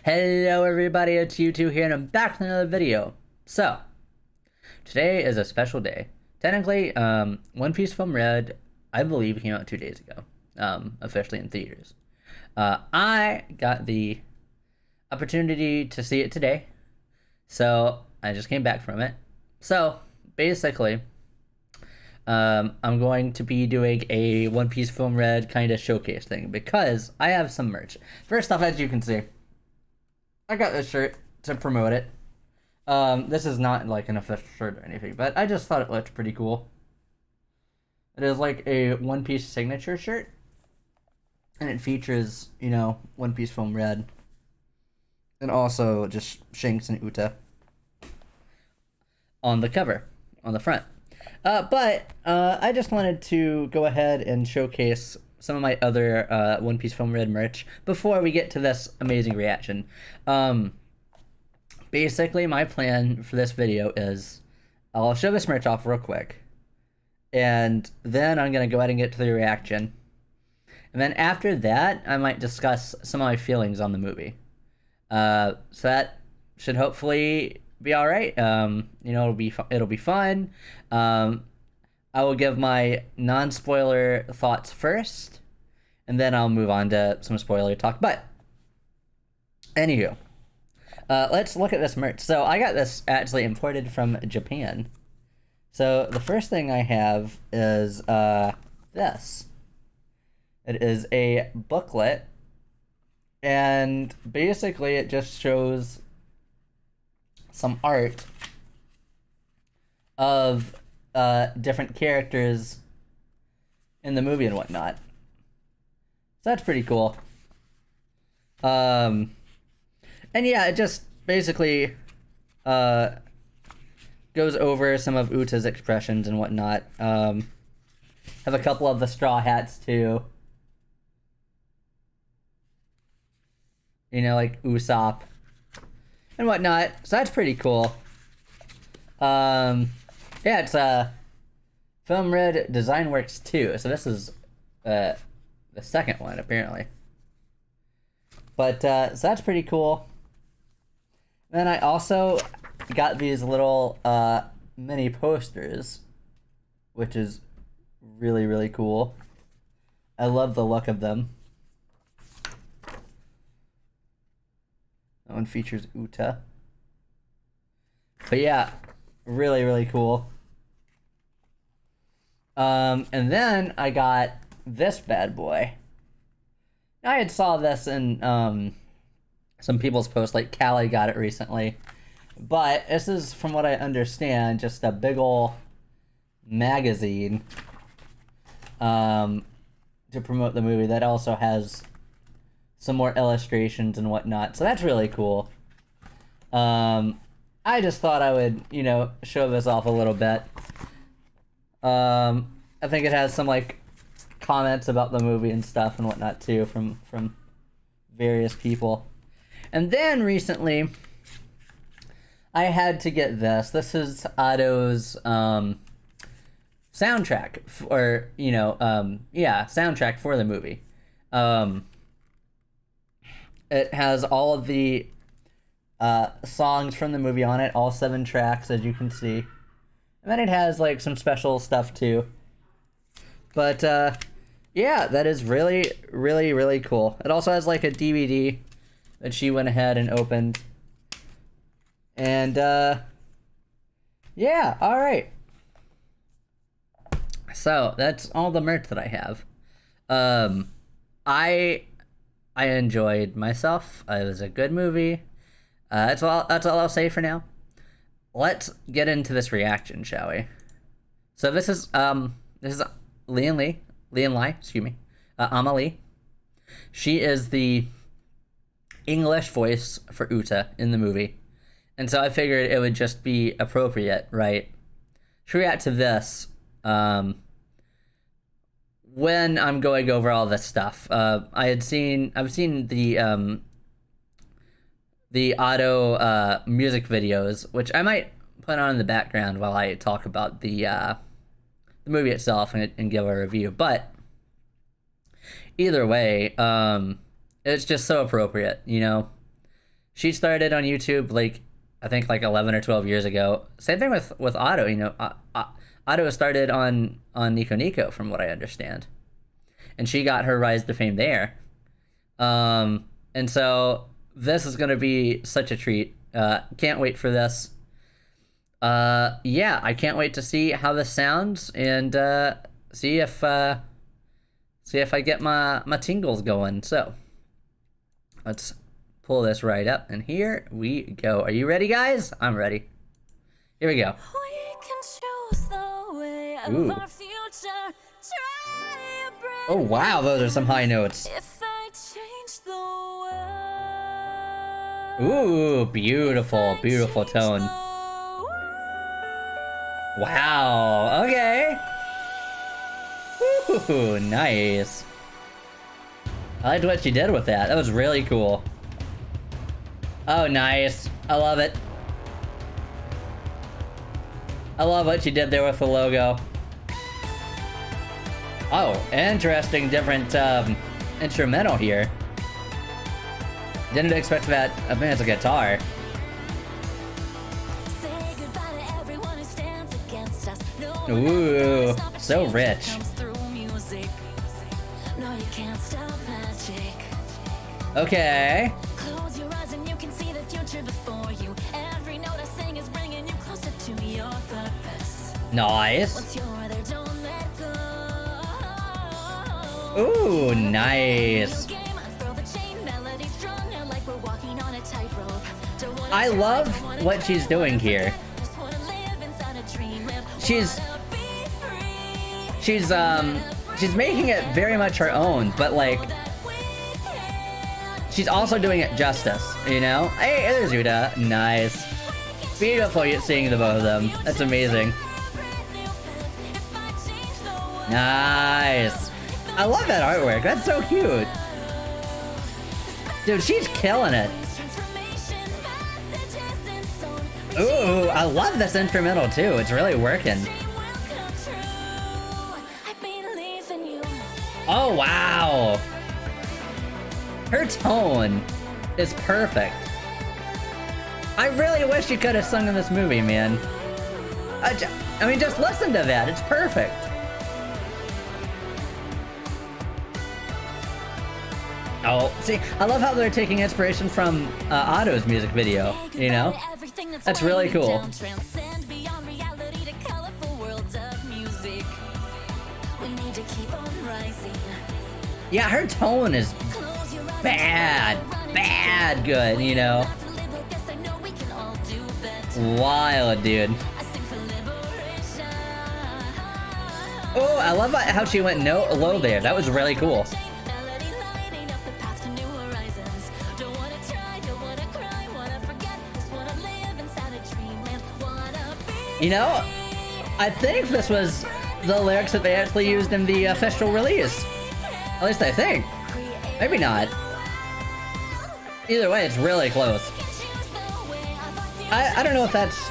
Hello everybody, it's U2 here and I'm back with another video. So, today is a special day. Technically, One Piece Film Red, I believe, came out 2 days ago, officially in theaters. I got the opportunity to see it today, so I just came back from it. So, basically, I'm going to be doing a One Piece Film Red kind of showcase thing because I have some merch. First off, as you can see, I got this shirt to promote it. This is not like an official shirt or anything, but I just thought it looked pretty cool. It is like a One Piece signature shirt, and it features, One Piece Film Red, and also just Shanks and Uta on the cover, on the front. But I just wanted to go ahead and showcase some of my other One Piece Film Red merch before we get to this amazing reaction. Basically, my plan for this video is I'll show this merch off real quick, and then I'm going to go ahead and get to the reaction. And then after that, I might discuss some of my feelings on the movie. So that should hopefully be all right. It'll be fun. I will give my non-spoiler thoughts first, and then I'll move on to some spoiler talk. But anywho, let's look at this merch. So I got this actually imported from Japan. So the first thing I have is this. It is a booklet, and basically it just shows some art of different characters in the movie and whatnot. So that's pretty cool. And yeah, it just basically goes over some of Uta's expressions and whatnot. Have a couple of the straw hats too. Like Usopp and whatnot. So that's pretty cool. Yeah, it's Film Red Design Works 2. So this is the second one, apparently. But so that's pretty cool. Then I also got these little mini posters, which is really, really cool. I love the look of them. That one features Uta. But yeah, really, really cool. And then I got this bad boy. I had saw this in some people's posts, like Callie got it recently. But this is, from what I understand, just a big ol' magazine to promote the movie that also has some more illustrations and whatnot. So that's really cool. I just thought I would, show this off a little bit. I think it has some, comments about the movie and stuff and whatnot, too, from various people. And then, recently, I had to get this. This is Otto's, soundtrack, soundtrack for the movie. It has all of the songs from the movie on it, all 7 tracks, as you can see. And then it has, some special stuff, too. But, yeah, that is really, really, really cool. It also has, a DVD that she went ahead and opened. And, yeah, alright. So, that's all the merch that I have. I enjoyed myself. It was a good movie. That's all I'll say for now. Let's get into this reaction, shall we? So this is Lian Lai, AmaLee. She is the English voice for Uta in the movie. And so I figured it would just be appropriate, right, to react to this when I'm going over all this stuff. I've seen the Otto music videos, which I might put on in the background while I talk about the movie itself and give a review. But either way, it's just so appropriate, She started on YouTube like I think like 11 or 12 years ago. Same thing with Otto. You know, Otto started on Nico Nico, from what I understand, and she got her rise to fame there. And so this is gonna be such a treat. Can't wait for this. Yeah, I can't wait to see how this sounds and see if I get my tingles going. So let's pull this right up, and here we go. Are you ready, guys? I'm ready. Here we go. Ooh. Oh wow, those are some high notes. Ooh, beautiful, beautiful tone. Wow, okay. Ooh, nice. I liked what she did with that. That was really cool. Oh, nice. I love it. I love what she did there with the logo. Oh, interesting, different instrumental here. Didn't expect that. I mean, it's a guitar. Ooh, so rich. Okay. Nice. Ooh, nice. I love what she's doing here. She's making it very much her own, but like she's also doing it justice, you know? Hey, there's Yuta. Nice. Beautiful seeing the both of them. That's amazing. Nice. I love that artwork. That's so cute. Dude, she's killing it. Ooh, I love this instrumental too. It's really working. Oh, wow. Her tone is perfect. I really wish you could have sung in this movie, man. I mean, just listen to that. It's perfect. Oh, see, I love how they're taking inspiration from Otto's music video, you know? That's really cool. Yeah, her tone is bad good, you know? Wild, dude. Oh, I love how she went low there. That was really cool. You know, I think this was the lyrics that they actually used in the official release. At least I think. Maybe not. Either way, it's really close. I don't know if that's...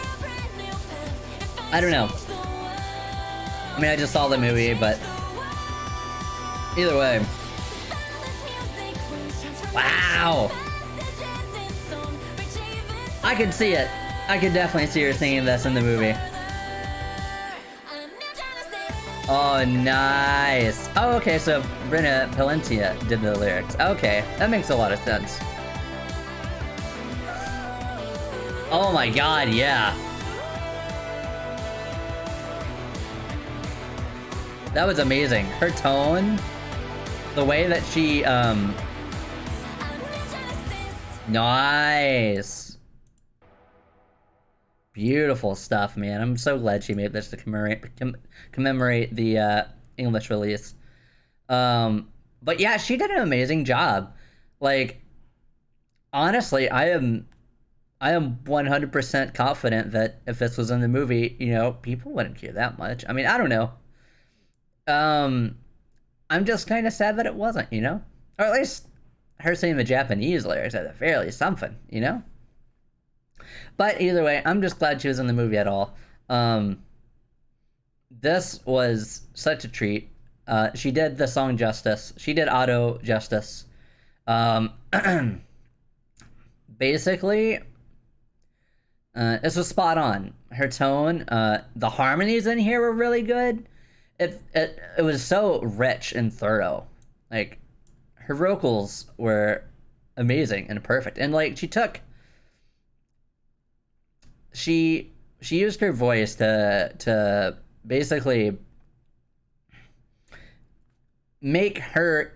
I don't know. I mean, I just saw the movie, but... Either way. Wow! I can see it. I could definitely see her singing this in the movie. Oh, nice. Oh, okay, so Brina Palencia did the lyrics. Okay, that makes a lot of sense. Oh my god, yeah. That was amazing. Her tone, the way that she, nice. Beautiful stuff, man. I'm so glad she made this to commemorate the English release. But yeah, she did an amazing job. Like, honestly, I am 100% confident that if this was in the movie, you know, people wouldn't care that much. I mean, I don't know. I'm just kind of sad that it wasn't, you know? Or at least her saying the Japanese lyrics at the very least something, you know? But either way, I'm just glad she was in the movie at all. This was such a treat. She did the song justice. She did Otto justice. basically, this was spot on. Her tone, the harmonies in here were really good. It was so rich and thorough. Like, her vocals were amazing and perfect. And like, she used her voice to basically make her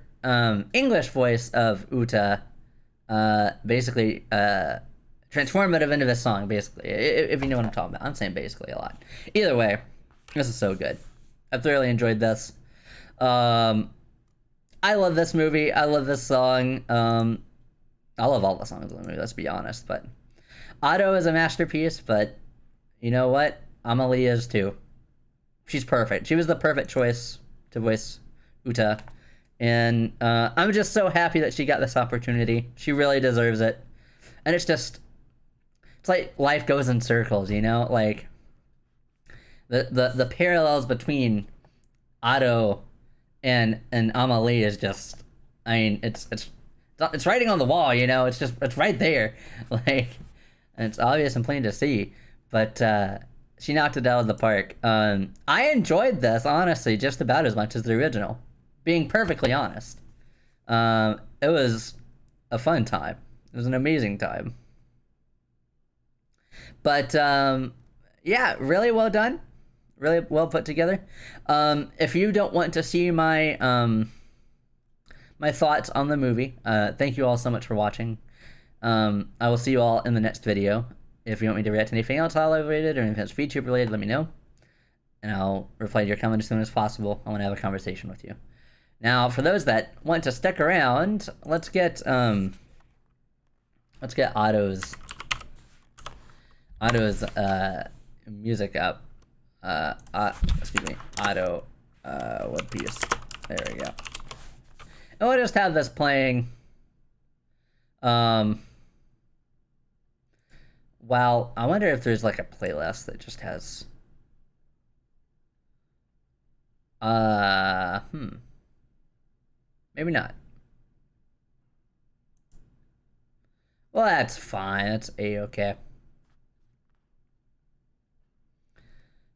English voice of Uta basically transformative into this song, basically. If you know what I'm talking about. I'm saying basically a lot. Either way, this is so good. I thoroughly enjoyed this. I love this movie. I love this song. I love all the songs in the movie, let's be honest. But Otto is a masterpiece, but you know what? AmaLee is too. She's perfect. She was the perfect choice to voice Uta. And I'm just so happy that she got this opportunity. She really deserves it. And it's like life goes in circles, you know? Like, the parallels between Otto and AmaLee is just, I mean, it's writing on the wall, you know? It's right there. Like, and it's obvious and plain to see. But she knocked it out of the park. I enjoyed this, honestly, just about as much as the original. Being perfectly honest. It was a fun time. It was an amazing time. But, yeah, really well done. Really well put together. If you don't want to see my my thoughts on the movie, thank you all so much for watching. I will see you all in the next video. If you want me to react to anything else Hololive related or anything that's VTube related, let me know. And I'll reply to your comment as soon as possible. I want to have a conversation with you. Now, for those that want to stick around, let's get Otto's music up. Excuse me, Otto, One Piece. There we go. And we'll just have this playing. Well, I wonder if there's like a playlist that just has. Maybe not. Well, that's fine. That's A-okay.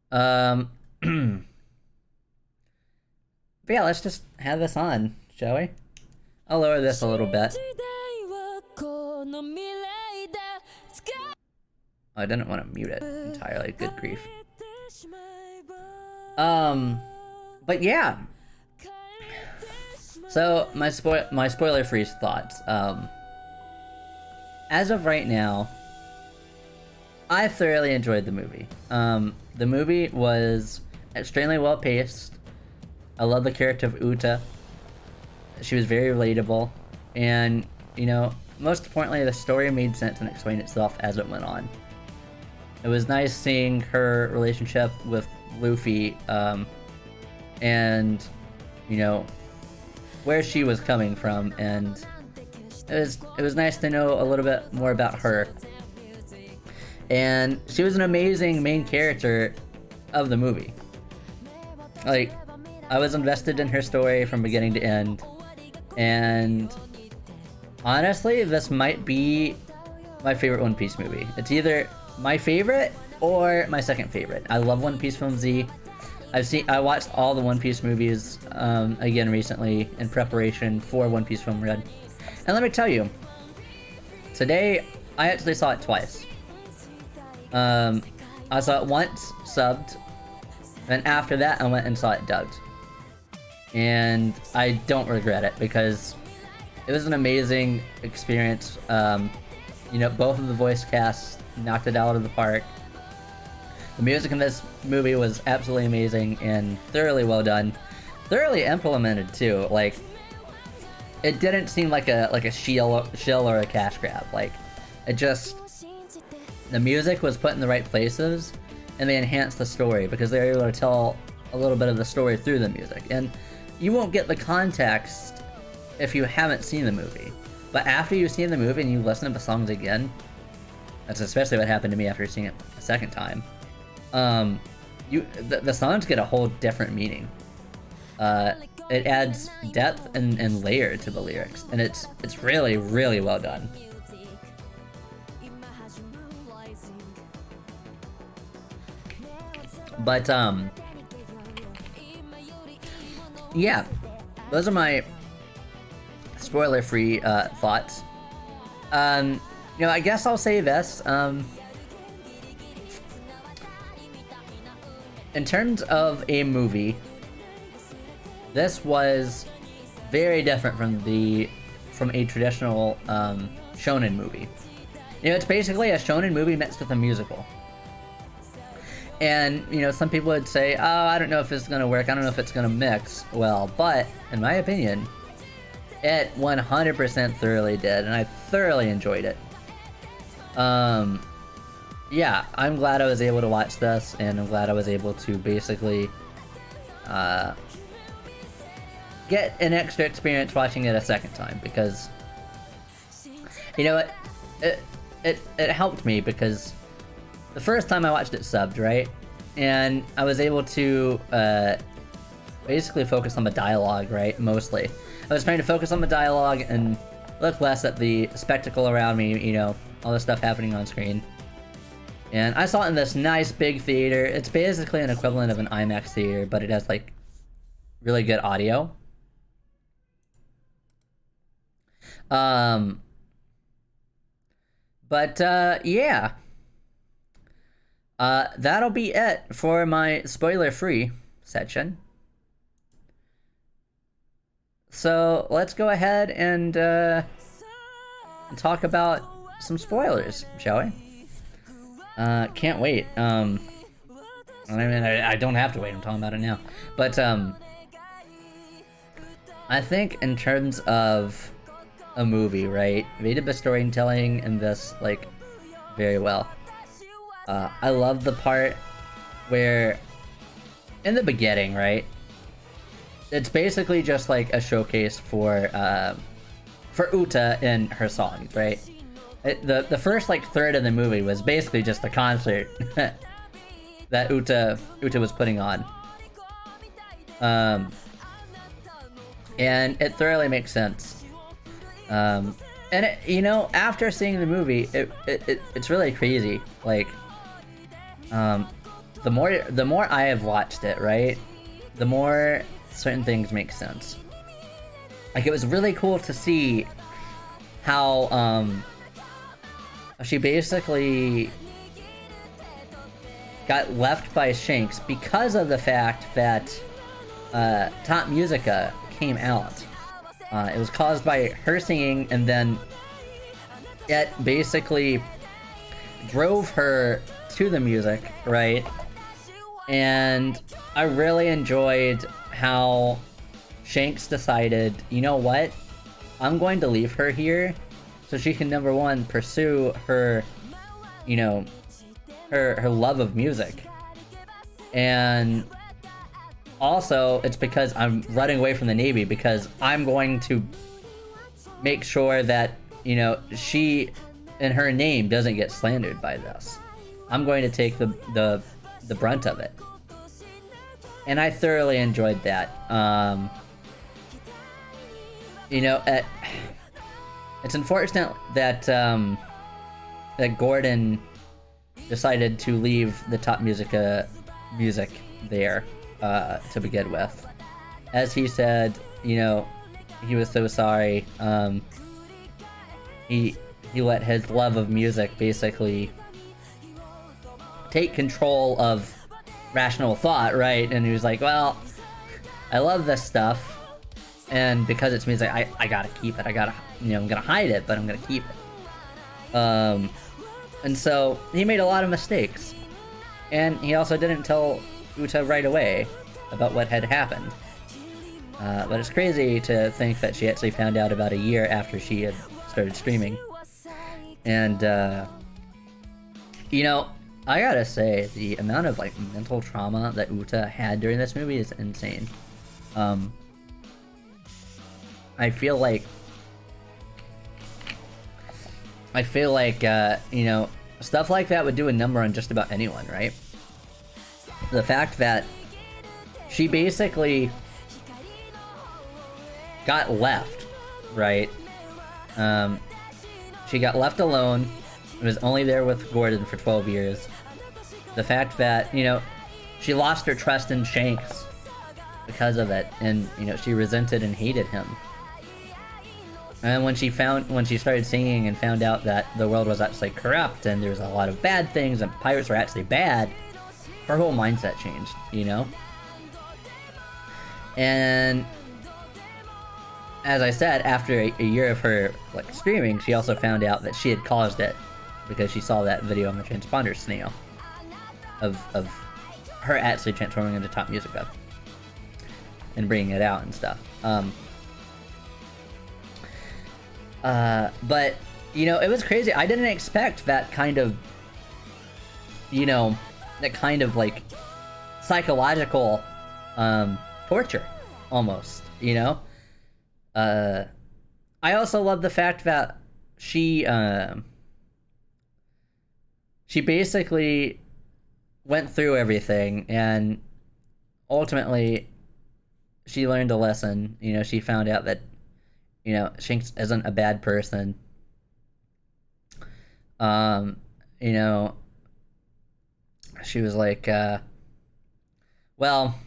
But yeah, let's just have this on, shall we? I'll lower this a little bit. Oh, I didn't want to mute it entirely. Good grief. But yeah. So my spoiler-free thoughts. As of right now, I thoroughly enjoyed the movie. The movie was extremely well paced. I love the character of Uta. She was very relatable, and you know, most importantly, the story made sense and explained itself as it went on. It was nice seeing her relationship with Luffy, and you know, where she was coming from, and it was nice to know a little bit more about her. And she was an amazing main character of the movie. Like, I was invested in her story from beginning to end, and honestly, this might be my favorite One Piece movie. It's either my favorite or my second favorite. I love One Piece from Z. I watched all the One Piece movies again recently in preparation for One Piece Film Red. And let me tell you, today I actually saw it twice. I saw it once subbed, and after that I went and saw it dubbed. And I don't regret it because it was an amazing experience. You know, both of the voice casts knocked it out of the park. The music in this movie was absolutely amazing and thoroughly well done. Thoroughly implemented too. Like, it didn't seem like a shill or a cash grab. Like, it just, the music was put in the right places, and they enhanced the story because they were able to tell a little bit of the story through the music. And you won't get the context if you haven't seen the movie. But after you've seen the movie and you listen to the songs again, that's especially what happened to me after seeing it a second time. The songs get a whole different meaning. It adds depth and layer to the lyrics, and it's really, really well done. But yeah, those are my spoiler-free thoughts. You know, I guess I'll say this. In terms of a movie, this was very different from a traditional shonen movie. You know, it's basically a shonen movie mixed with a musical. And, you know, some people would say, oh, I don't know if it's gonna work, I don't know if it's gonna mix well, but, in my opinion, it 100% thoroughly did, and I thoroughly enjoyed it. Yeah, I'm glad I was able to watch this, and I'm glad I was able to basically get an extra experience watching it a second time, because, you know, it helped me, because the first time I watched it subbed, right? And I was able to basically focus on the dialogue, right? Mostly. I was trying to focus on the dialogue and look less at the spectacle around me, you know, all the stuff happening on screen. And I saw it in this nice big theater. It's basically an equivalent of an IMAX theater, but it has, like, really good audio. Yeah. That'll be it for my spoiler-free section. So let's go ahead and talk about some spoilers, shall we? Can't wait. I mean, I don't have to wait. I'm talking about it now. But I think in terms of a movie, right? They did the storytelling in this, like, very well. I love the part where, in the beginning, right? It's basically just like a showcase for Uta and her songs, right? The first, like, third of the movie was basically just a concert that Uta was putting on. And it thoroughly makes sense. And it, you know, after seeing the movie, it's really crazy. Like, the more I have watched it, right, the more certain things make sense. Like, it was really cool to see how she basically got left by Shanks because of the fact that Top Musica came out. It was caused by her singing, and then it basically drove her to the music, right? And I really enjoyed how Shanks decided, you know what? I'm going to leave her here so she can, number one, pursue her, you know, her love of music. And also, it's because I'm running away from the Navy, because I'm going to make sure that, you know, she and her name doesn't get slandered by this. I'm going to take the brunt of it. And I thoroughly enjoyed that. You know, it's unfortunate that that Gordon decided to leave the Top music there to begin with. As he said, you know, he was so sorry. He let his love of music basically take control of rational thought, right? And he was like, well, I love this stuff, and because it's music, I gotta keep it. I gotta, you know, I'm gonna hide it, but I'm gonna keep it. And so he made a lot of mistakes, and he also didn't tell Uta right away about what had happened. But it's crazy to think that she actually found out about a year after she had started streaming. And you know, I gotta say, the amount of, like, mental trauma that Uta had during this movie is insane. I feel like, you know, stuff like that would do a number on just about anyone, right? The fact that she basically got left, right? She got left alone was only there with Gordon for 12 years. The fact that, you know, she lost her trust in Shanks because of it, and, you know, she resented and hated him. And when she started singing and found out that the world was actually corrupt and there was a lot of bad things and pirates were actually bad, her whole mindset changed, you know? And as I said, after a year of her, like, screaming, she also found out that she had caused it because she saw that video on the transponder snail of her actually transforming into Top Music Up and bringing it out and stuff. But, you know, it was crazy. I didn't expect that kind of, you know, that kind of, like, psychological, torture, almost, you know? I also love the fact that she basically went through everything, and ultimately she learned a lesson. You know, she found out that, you know, Shanks isn't a bad person. You know, she was like, well,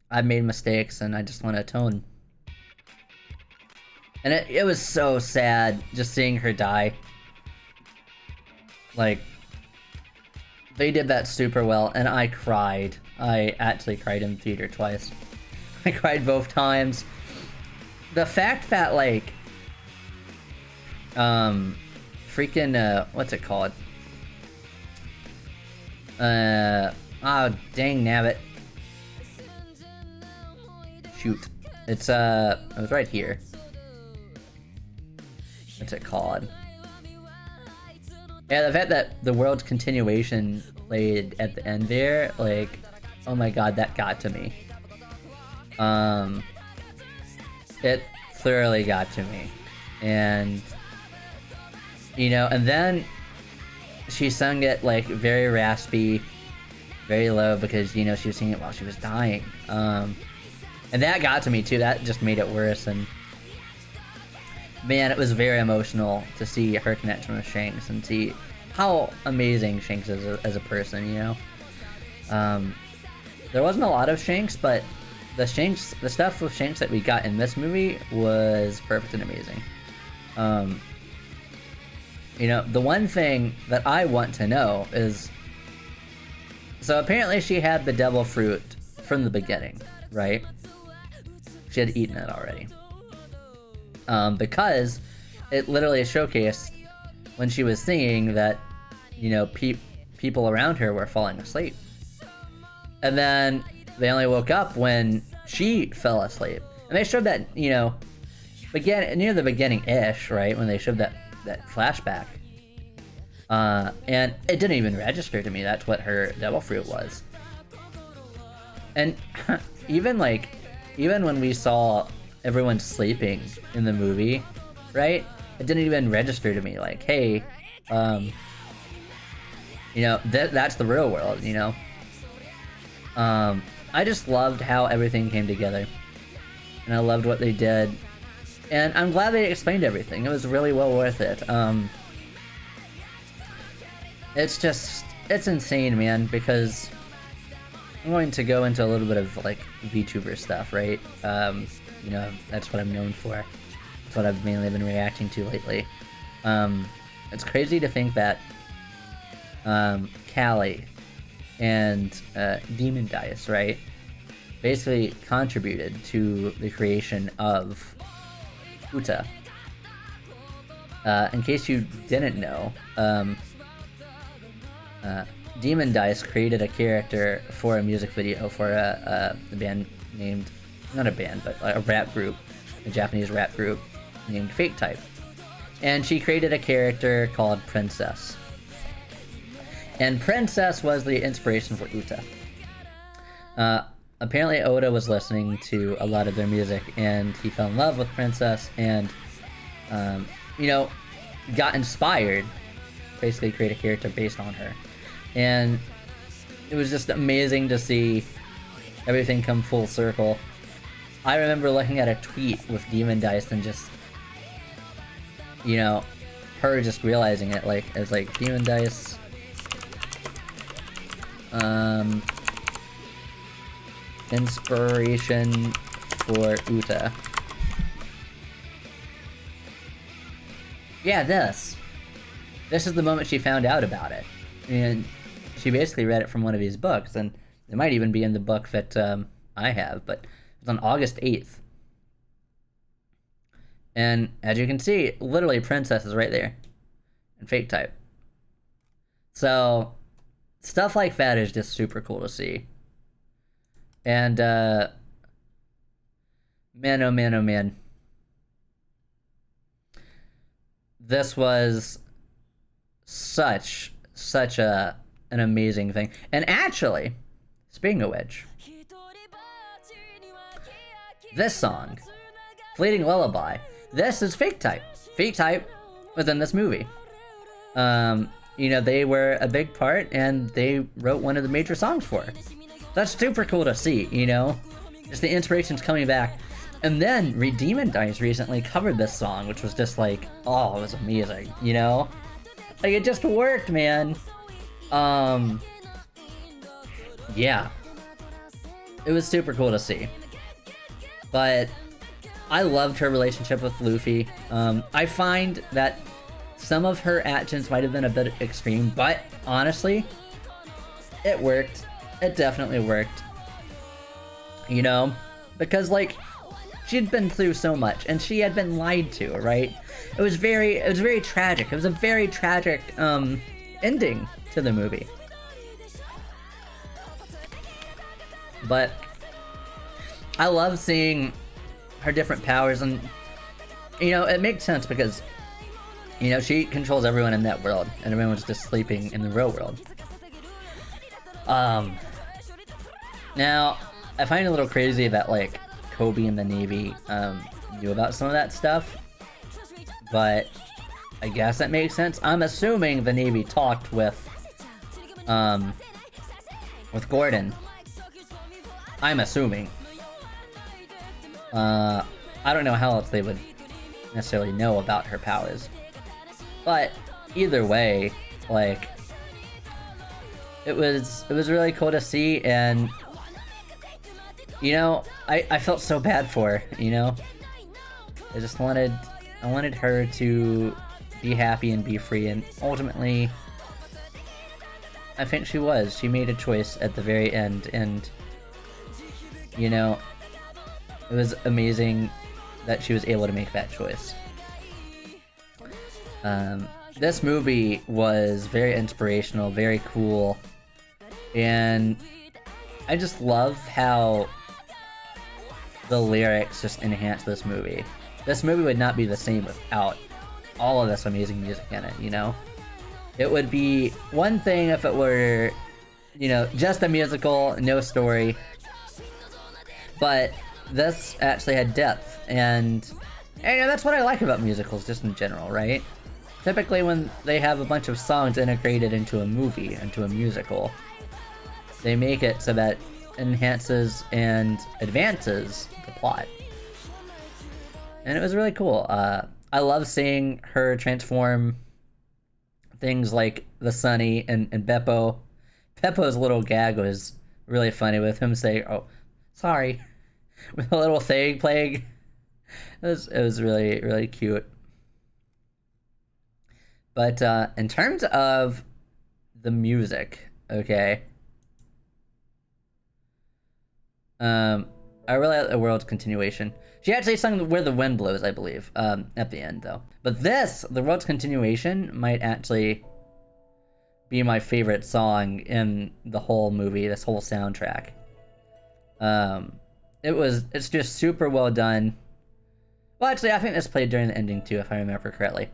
I've made mistakes and I just want to atone. And it was so sad just seeing her die. Like, they did that super well, and I cried. I actually cried in the theater twice. I cried both times. The fact that, like, freaking, what's it called? Oh, dang nabbit. Shoot. It's, it was right here. What's it called? Yeah, the fact that the world's continuation played at the end there, like, oh my god, that got to me. It thoroughly got to me. And, you know, and then she sung it, like, very raspy, very low, because, you know, she was singing it while she was dying. And that got to me, too. That just made it worse, and man, it was very emotional to see her connection with Shanks and see how amazing Shanks is as a person, you know? There wasn't a lot of Shanks, but the stuff with Shanks that we got in this movie was perfect and amazing. You know, the one thing that I want to know is, so apparently she had the devil fruit from the beginning, right? She had eaten it already. Because it literally showcased when she was singing that, you know, people around her were falling asleep. And then they only woke up when she fell asleep. And they showed that, you know, near the beginning-ish, right, when they showed that flashback. And it didn't even register to me that's what her devil fruit was. And even when we saw everyone sleeping in the movie, right? It didn't even register to me, like, hey, you know, that's the real world, you know? I just loved how everything came together. And I loved what they did. And I'm glad they explained everything. It was really well worth it. It's insane, man, because I'm going to go into a little bit of, like, VTuber stuff, right? You know, that's what I'm known for. That's what I've mainly been reacting to lately. It's crazy to think that Callie and Demon Dice, right, basically contributed to the creation of Uta. In case you didn't know, Demon Dice created a character for a music video for a band named, not a band, but a rap group, a Japanese rap group named Fake Type. And she created a character called Princess. And Princess was the inspiration for Uta. Apparently Oda was listening to a lot of their music, and he fell in love with Princess, and, you know, got inspired, basically create a character based on her. And it was just amazing to see everything come full circle. I remember looking at a tweet with Demon Dice and just, you know, her just realizing it, like, as like Demon Dice. Inspiration for Uta. Yeah, this is the moment she found out about it, and she basically read it from one of these books, and it might even be in the book that I have, but it's on August 8th. And as you can see, literally Princess is right there in fake type. So stuff like that is just super cool to see. And man, oh man, oh man. This was such an amazing thing. And actually, speaking of which, this song, Fleeting Lullaby, this is fake type. Fake type was in this movie. You know, they were a big part, and they wrote one of the major songs for it. That's super cool to see, you know? Just the inspiration's coming back. And then Demon Dice recently covered this song, which was just like, oh, it was amazing, you know? Like, it just worked, man. Yeah. It was super cool to see. But I loved her relationship with Luffy. I find that some of her actions might have been a bit extreme, but honestly, it worked. It definitely worked. You know? Because, like, she'd been through so much, and she had been lied to, right? It was very tragic. It was a very tragic, ending to the movie. But I love seeing her different powers, and, you know, it makes sense because, you know, she controls everyone in that world, and everyone's just sleeping in the real world. Now, I find it a little crazy that, like, Kobe and the Navy knew about some of that stuff, but I guess that makes sense. I'm assuming the Navy talked with Gordon. I'm assuming. I don't know how else they would necessarily know about her powers, but either way, like, it was really cool to see, and, you know, I felt so bad for her, you know? I wanted her to be happy and be free, and ultimately, I think she was. She made a choice at the very end, and, you know, it was amazing that she was able to make that choice. This movie was very inspirational, very cool, and I just love how the lyrics just enhance this movie. This movie would not be the same without all of this amazing music in it, you know? It would be one thing if it were, you know, just a musical, no story, but this actually had depth, and you know, that's what I like about musicals just in general, right? Typically when they have a bunch of songs integrated into a movie, into a musical, they make it so that it enhances and advances the plot. And it was really cool. I love seeing her transform things like the Sunny and Beppo. Beppo's little gag was really funny with him saying, "Oh, sorry," with a little thing playing. It was really, really cute. But in terms of the music, okay, I really like the world's continuation. She actually sung Where the Wind Blows, I believe, at the end, though. But this, the world's continuation, might actually be my favorite song in the whole movie, this whole soundtrack. It's just super well done. Well, actually, I think this played during the ending, too, if I remember correctly.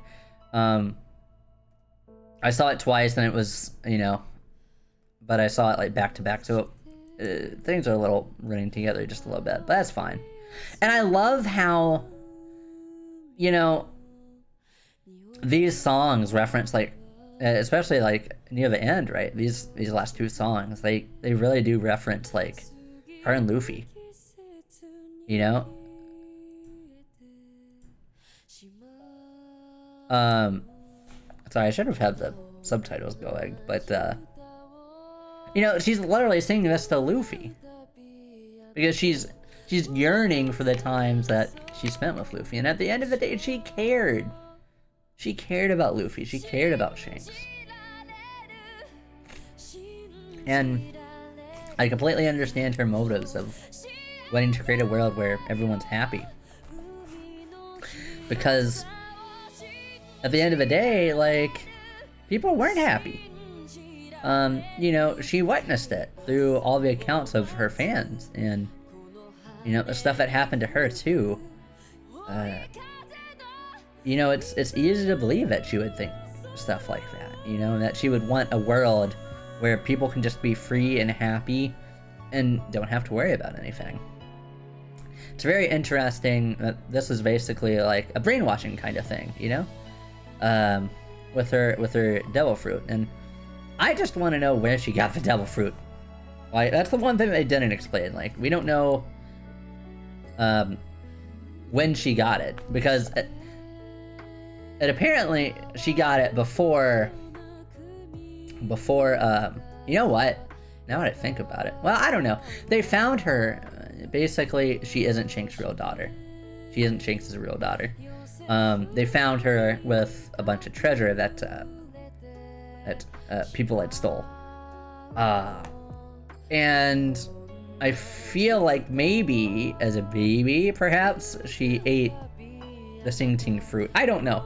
I saw it twice, and it was, you know, but I saw it, like, back-to-back, so things are a little running together just a little bit, but that's fine. And I love how, you know, these songs reference, like, especially, like, near the end, right? These last two songs, they really do reference, like, her and Luffy, you know? Sorry, I should have had the subtitles going, but you know, she's literally singing this to Luffy because she's yearning for the times that she spent with Luffy, and at the end of the day, she cared. She cared about Luffy. She cared about Shanks, and I completely understand her motives of wanting to create a world where everyone's happy. Because at the end of the day, like, people weren't happy. You know, she witnessed it through all the accounts of her fans, and, you know, the stuff that happened to her too. You know, it's easy to believe that she would think stuff like that, you know, that she would want a world where people can just be free and happy and don't have to worry about anything. It's very interesting that this is basically like a brainwashing kind of thing, you know, with her devil fruit. And I just want to know where she got the devil fruit. Like, that's the one thing they didn't explain. Like, we don't know when she got it, because it apparently she got it before you know what? Now that I think about it, well, I don't know. They found her. Basically, she isn't Shanks' real daughter. She isn't Shanks' real daughter. They found her with a bunch of treasure that people had stole. And I feel like maybe as a baby, perhaps she ate the Sing-Ting fruit. I don't know.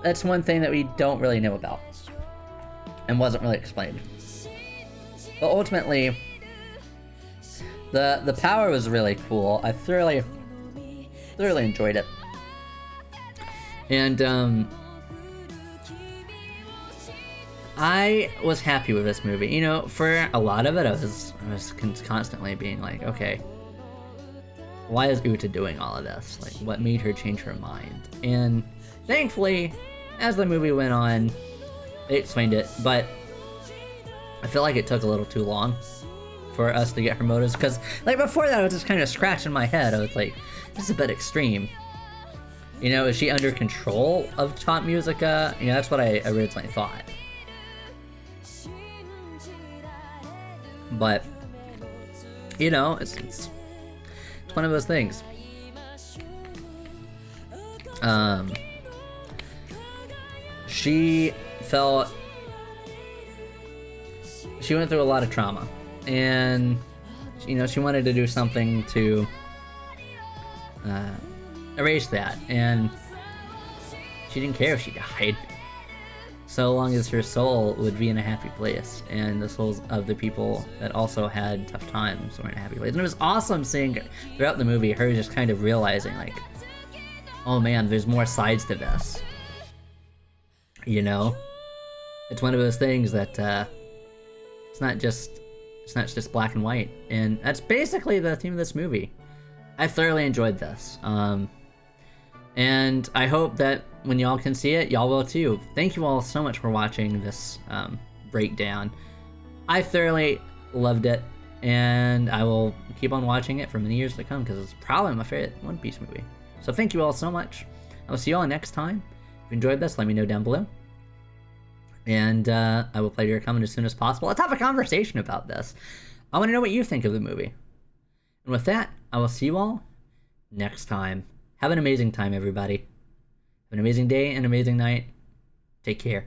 That's one thing that we don't really know about, and wasn't really explained. But ultimately, the power was really cool. I thoroughly enjoyed it. And I was happy with this movie. You know, for a lot of it, I was constantly being like, okay, why is Uta doing all of this? Like, what made her change her mind? And thankfully, as the movie went on, they explained it, but I feel like it took a little too long for us to get her motives, because, like, before that, I was just kind of scratching my head. I was like, this is a bit extreme. You know, is she under control of Top Musica? You know, that's what I originally thought. But, you know, it's one of those things. She went through a lot of trauma, and, you know, she wanted to do something to erase that, and she didn't care if she died, so long as her soul would be in a happy place, and the souls of the people that also had tough times were in a happy place. And it was awesome seeing throughout the movie her just kind of realizing, like, oh man, there's more sides to this. You know, it's one of those things that it's not just black and white, and that's basically the theme of this movie. I thoroughly enjoyed this, and I hope that when y'all can see it, y'all will too. Thank you all so much for watching this breakdown. I thoroughly loved it, and I will keep on watching it for many years to come, because it's probably my favorite One Piece movie. So thank you all so much. I will see you all next time. If you enjoyed this, let me know down below. And I will play your comment as soon as possible. Let's have a conversation about this. I want to know what you think of the movie. And with that, I will see you all next time. Have an amazing time, everybody. Have an amazing day and amazing night. Take care.